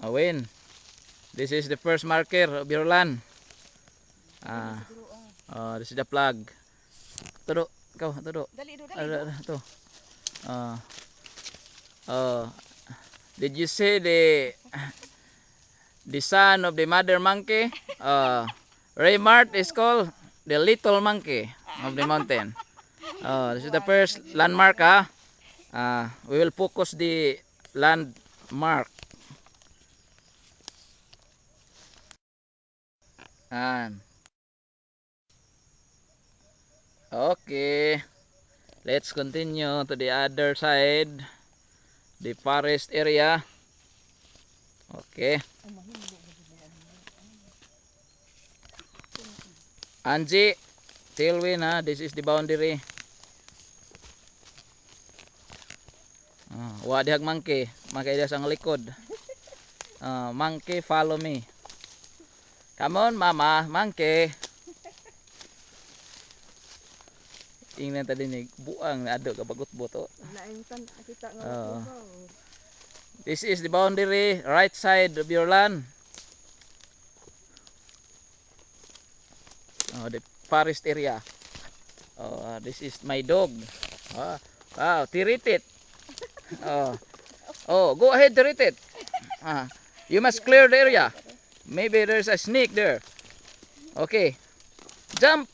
Win. This is the first marker of your land. This is the flag. Tudo, ikaw, tudo. Dali do, dali do. To. Uh, uh, did you see the son of the mother monkey? Raymart is called the little monkey of the mountain. This is the first landmark. We will focus the landmark. And okay, let's continue to the other side, the forest area. Okay. Angie, Tilwin, this is the boundary. Wadihag monkey, makaidas ang likod. Monkey, follow me. Come on, mama, monkey. Ingnan tadi ni buang ado kabagot boto. This is the boundary, right side of your land. The forest area. This is my dog. Wow, tiritit. Go ahead, tiritit. You must clear the area. Maybe there's a snake there. Okay, jump.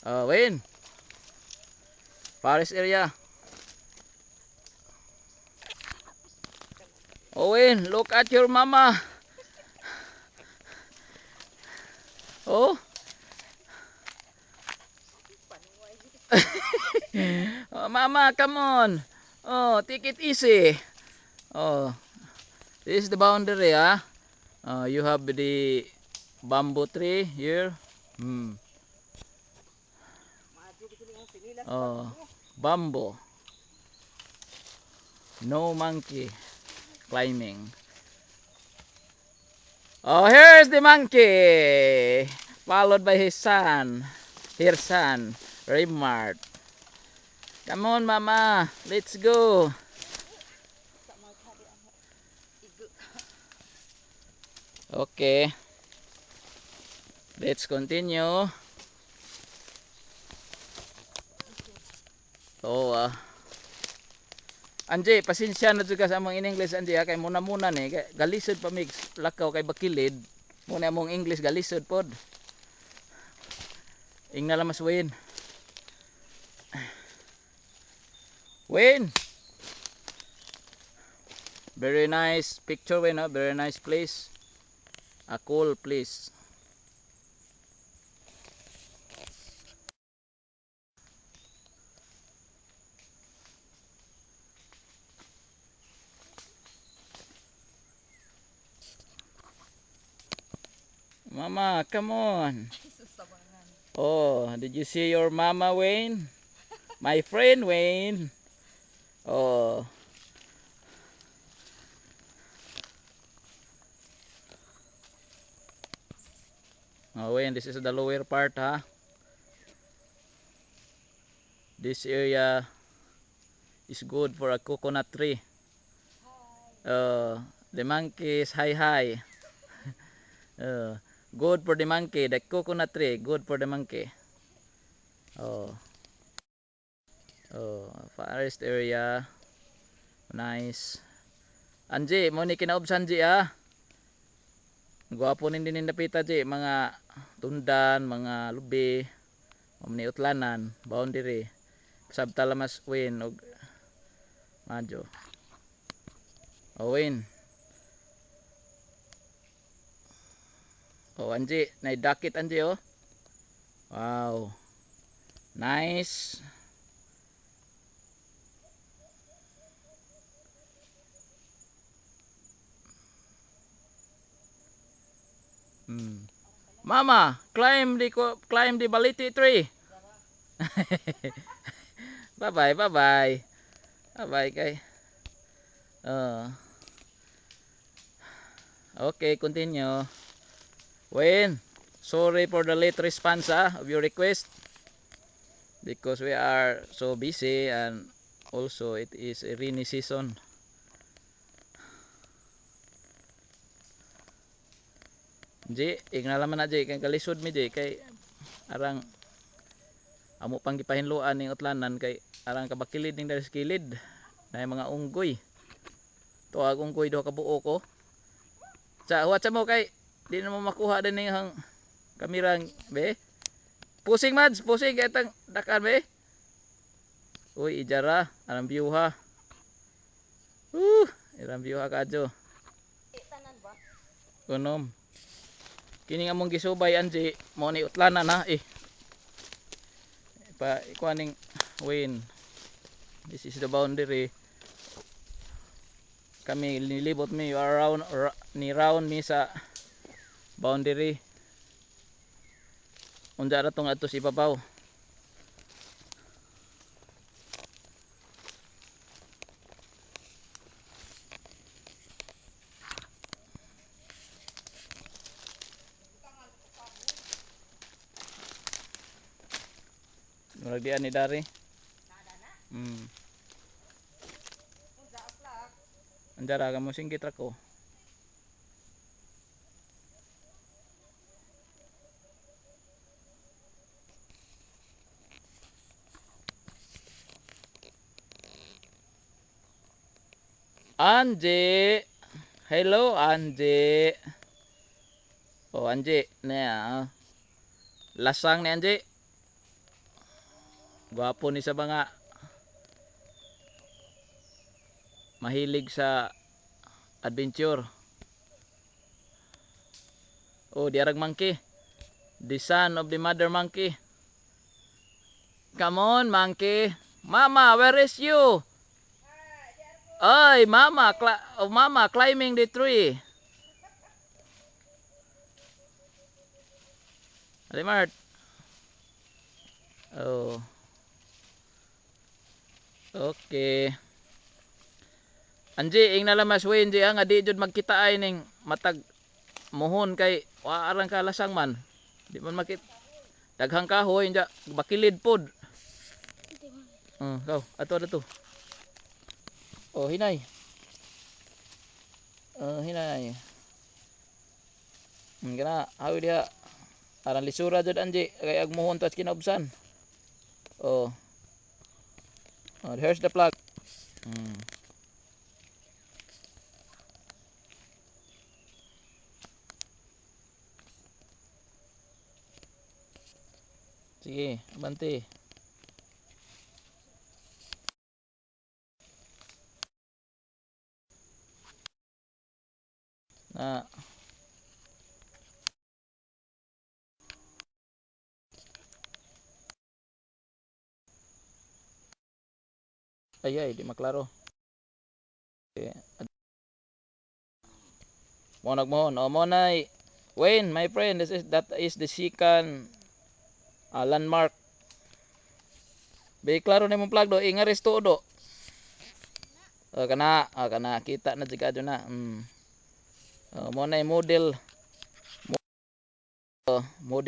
Win. Forest area. Owen, look at your mama. Oh. Mama, come on. Take it easy. This is the boundary, you have the bamboo tree here. Bamboo. No monkey climbing. Here's the monkey, followed by his son, her son, Raymart. Come on, mama, let's go. Okay, let's continue. Anjay, pasensya na juga sa among in English, Anjay, kay muna-muna ni kay galisod pa mix lakaw kay bakilid. Muna among English galisod pod. Ingna lang mas Wayne. Wayne. Very nice picture, Wayne, no? Very nice place. A cool place. Mama, come on. Did you see your mama, Wayne? My friend, Wayne. Wayne, this is the lower part, This area is good for a coconut tree. The monkeys, hi. Good for the monkey. The coconut tree, good for the monkey. Forest area. Nice. Anji, mo ni kinaubsan Ji, Gwapo din napita Ji, mga tundan, mga lubi, ni utlanan, boundary. Sabtala mas Win og Madyo. Win. Anji, naidakit Anji, Wow. Nice. Mama, climb the baliti tree. Bye-bye. Bye-bye kay. Okay, continue. Wayne, sorry for the late response of your request because we are so busy and also it is a rainy season. Di, ignalaman na di kay kalisod mi di kay arang amo pang gipahinluan ning utlanan kay arang kabakilid ning dari sa kilid. Na mga unggoy. Tuag unggoy do ka buo ko. Sa watch mo kay di na mo makuha din ning hang kamerang be. Pusing mads, pusing kay tang dakan be. Uy, ijara, arang view ha. Arang view ha kadyo. Unom. Kini nga mong gisubay anji mo ni utlanan ha pa ikuaning Wayne. This is the boundary. Kami nilibot mi around ni round mi sa boundary. Unja ra tong adto sa ibabaw. Murag dian ni dari. Anja ra mo singgit ra ko. Anji. Hello Anji. Oh Anji, na lasang ni Anji. Gwapo ni sa mga mahilig sa adventure. Oh, diarag monkey. The son of the mother monkey. Come on, monkey. Mama, where is you? Oy, mama climbing the tree. Alimart. Oh. Okay. Anji, ing nalamas way Anji nga di jud magkita ay ning matag muhon kay waarang kalasang man. Di man makit daghang kahoy nya bakilid pod. Go, ato. Oh, hinay. Hinay. Kana hawi dia. Aran lisura jud Anji kay ag muhon tas kinaubsan. Oh. Here's the plug. Sige, banti. Na. Ay, di maklaro. Okay. Mo nagmohon. O mo nay. Wayne, my friend, that is the second landmark. Be klaro ni mong plug do, ingaris to do. Kana kita na jika na. Mo nay model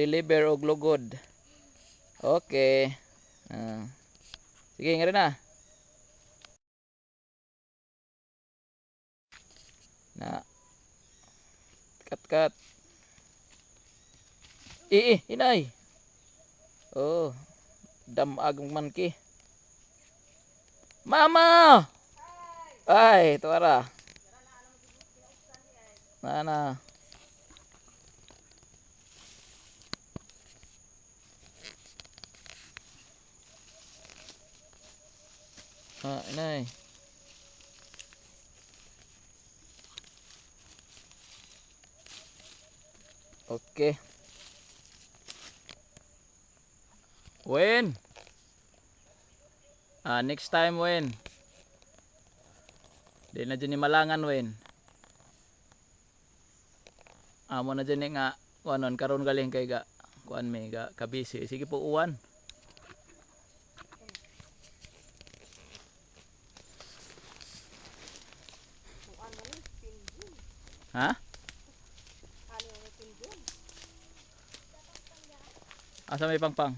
liver og lugod. Okay. Sige, ngari na. Na. Kat. Hinay. Oh, damag man ki. Mama! Ay, tuara. Nana. Inay. Okay. When? Next time when? Di na dyan ni malangan when? Amo na dyan nga kuanon karon galing kay ga kuan me ga kabisi. Sige po uwan. Ha? Asa may pangpang?